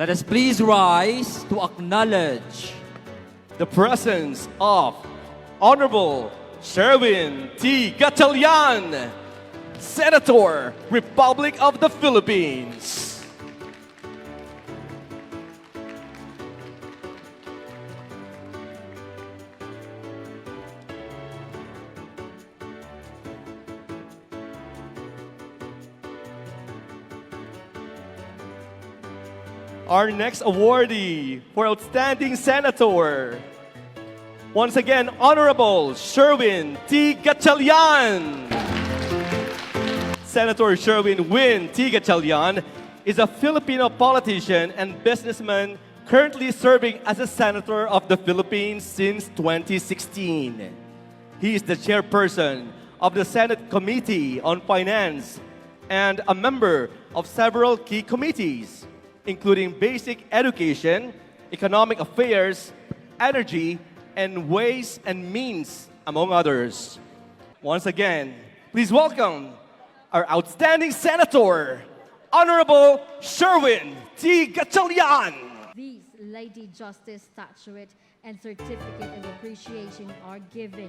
Let us please rise to acknowledge the presence of Honorable Sherwin T. Gatchalian, Senator, Republic of the Philippines. Our next awardee for Outstanding Senator, once again, Honorable Sherwin T. Gatchalian. Senator Sherwin Win T. Gatchalian is a Filipino politician and businessman currently serving as a Senator of the Philippines since 2016. He is the chairperson of the Senate Committee on Finance and a member of several key committees, including Basic Education, Economic Affairs, Energy, and Ways and Means, among others. Once again, please welcome our outstanding Senator, Honorable Sherwin T. Gatchalian. These Lady Justice Statuette and Certificate of Appreciation are given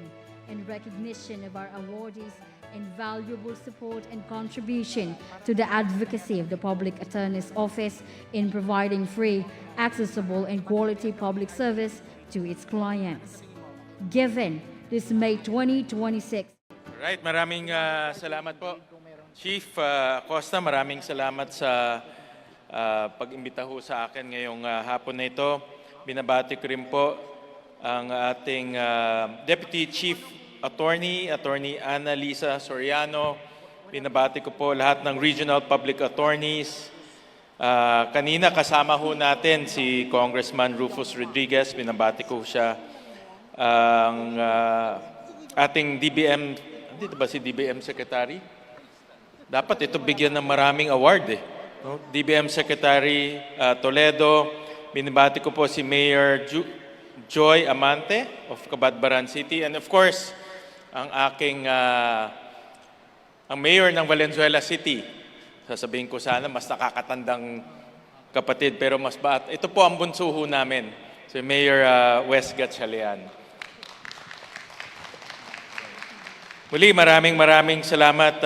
in recognition of our awardees' invaluable support and contribution to the advocacy of the Public Attorney's Office in providing free, accessible, and quality public service to its clients. Given this May 2026. Right, maraming salamat po. Chief Acosta, maraming salamat sa pag-imbita ho sa akin ngayong hapon na ito. Binabati ko rin po ang ating Deputy Chief Attorney Annalisa Soriano. Binabati ko po lahat ng Regional Public Attorneys. Kanina kasama ho natin si Congressman Rufus Rodriguez. Binabati ko siya. Ang ating DBM, dito ba si DBM Secretary? Dapat ito bigyan ng maraming award eh. No? DBM Secretary Toledo. Binabati ko po si Mayor Joy Amante of Cabadbaran City. And of course, ang aking ang mayor ng Valenzuela City. Sasabihin ko sana mas nakakatandang kapatid pero mas baat. Ito po ang bunso ho namin, si Mayor Wes Gatchalian. Muli, maraming salamat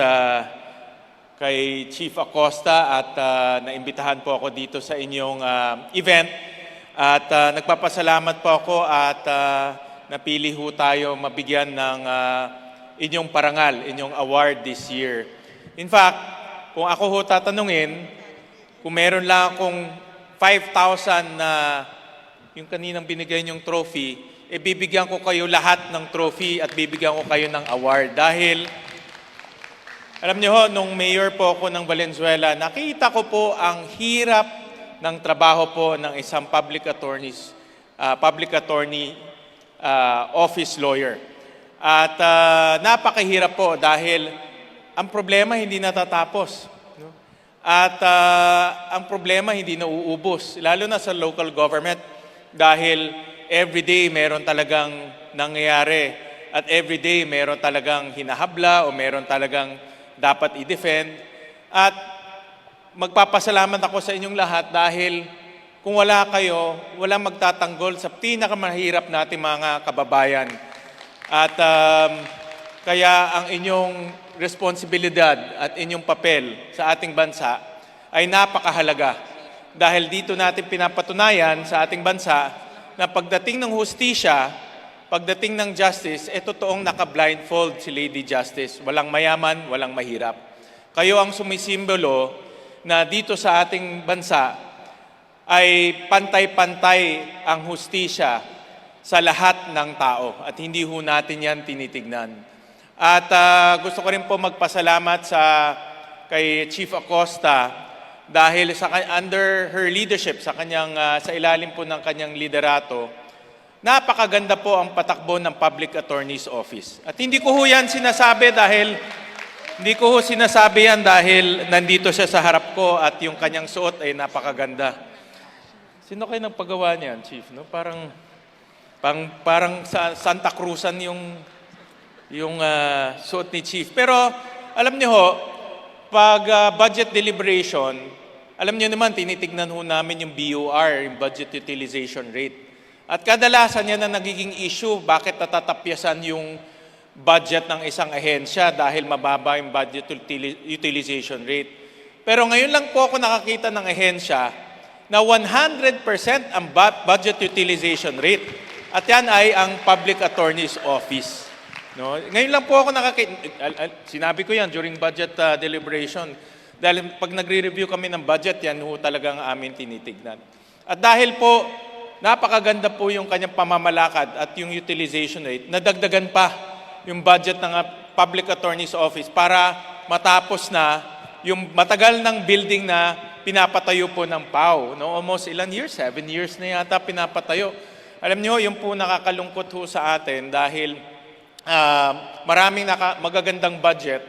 kay Chief Acosta at naimbitahan po ako dito sa inyong event. At nagpapasalamat po ako at napili ho tayo mabigyan ng inyong parangal, inyong award this year. In fact, kung ako ho tatanungin, kung meron lang akong 5,000 na yung kaninang binigay niyong trophy, bibigyan ko kayo lahat ng trophy at bibigyan ko kayo ng award. Dahil, alam niyo ho, nung mayor po ako ng Valenzuela, nakita ko po ang hirap ng trabaho po ng isang public attorney office lawyer. At napakahirap po dahil ang problema hindi natatapos. No? At ang problema hindi nauubos, lalo na sa local government dahil everyday meron talagang nangyayari at everyday meron talagang hinahabla o meron talagang dapat i-defend. At magpapasalamat ako sa inyong lahat dahil kung wala kayo, walang magtatanggol sa pinakamahirap nating mga kababayan. At kaya ang inyong responsibilidad at inyong papel sa ating bansa ay napakahalaga. Dahil dito natin pinapatunayan sa ating bansa na pagdating ng hustisya, pagdating ng justice, totoong naka-blindfold si Lady Justice. Walang mayaman, walang mahirap. Kayo ang sumisimbolo na dito sa ating bansa ay pantay-pantay ang hustisya sa lahat ng tao at hindi ho natin yan tinitignan. At gusto ko rin po magpasalamat kay Chief Acosta dahil under her leadership, sa ilalim po ng kanyang liderato, napakaganda po ang patakbo ng Public Attorney's Office. At hindi ko ho yan sinasabi dahil nandito siya sa harap ko at yung kanyang suot ay napakaganda. Sino kayo nagpagawa niyan, Chief? No? Parang sa Santa Cruzan yung suot ni Chief. Pero alam niyo ho, pag budget deliberation, Alam niyo naman, tinitignan ho namin yung BUR, yung Budget Utilization Rate. At kadalasan yan ang nagiging issue, bakit natatapyasan yung budget ng isang ahensya dahil mababa yung budget utilization rate. Pero ngayon lang po ako nakakita ng ahensya na 100% ang budget utilization rate. At yan ay ang Public Attorney's Office. No? Ngayon lang po ako sinabi ko yan during budget deliberation. Dahil pag nagre-review kami ng budget, yan ho talagang amin tinitignan. At dahil po, napakaganda po yung kanyang pamamalakad at yung utilization rate, nadagdagan pa yung budget ng Public Attorney's Office para matapos na yung matagal ng building na pinapatayo po ng PAO. No? Almost ilan years? 7 years na yata pinapatayo. Alam niyo, yung po nakakalungkot ho sa atin dahil maraming magagandang budget,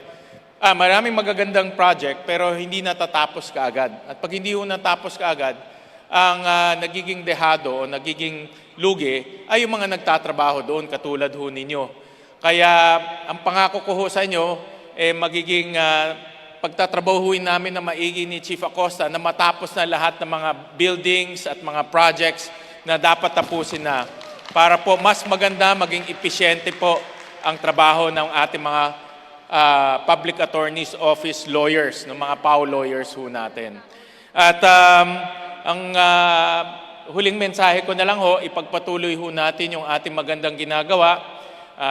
maraming magagandang project pero hindi natatapos kaagad. At pag hindi ho natapos kaagad, ang nagiging dehado o nagiging lugi ay yung mga nagtatrabaho doon katulad ho ninyo. Kaya ang pangako ko ho sa inyo, magiging pagtatrabahuin namin na maigi ni Chief Acosta na matapos na lahat ng mga buildings at mga projects na dapat tapusin na para po mas maganda, maging episyente po ang trabaho ng ating mga Public Attorney's Office lawyers, ng mga PAO lawyers ho natin. At ang huling mensahe ko na lang ho, ipagpatuloy ho natin yung ating magandang ginagawa.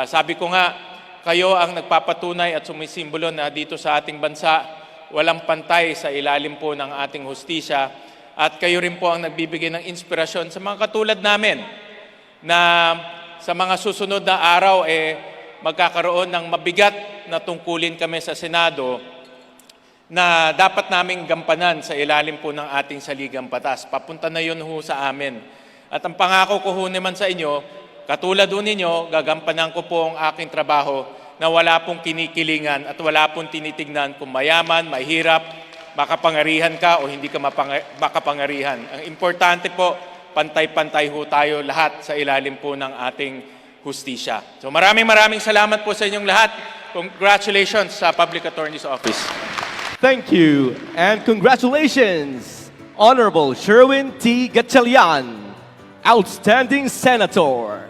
Sabi ko nga, kayo ang nagpapatunay at sumisimbolo na dito sa ating bansa, walang pantay sa ilalim po ng ating hustisya. At kayo rin po ang nagbibigay ng inspirasyon sa mga katulad namin na sa mga susunod na araw, magkakaroon ng mabigat na tungkulin kami sa Senado na dapat naming gampanan sa ilalim po ng ating saligang batas. Papunta na yun ho sa amin. At ang pangako ko ho naman sa inyo, katulad ho ninyo, gagampanan ko po ang aking trabaho na wala pong kinikilingan at wala pong tinitignan kung mayaman, mahirap, makapangarihan ka o hindi ka makapangarihan. Ang importante po, pantay-pantay ho tayo lahat sa ilalim po ng ating hustisya. So maraming salamat po sa inyong lahat. Congratulations sa Public Attorney's Office. Thank you and congratulations, Honorable Sherwin T. Gatchalian, Outstanding Senator.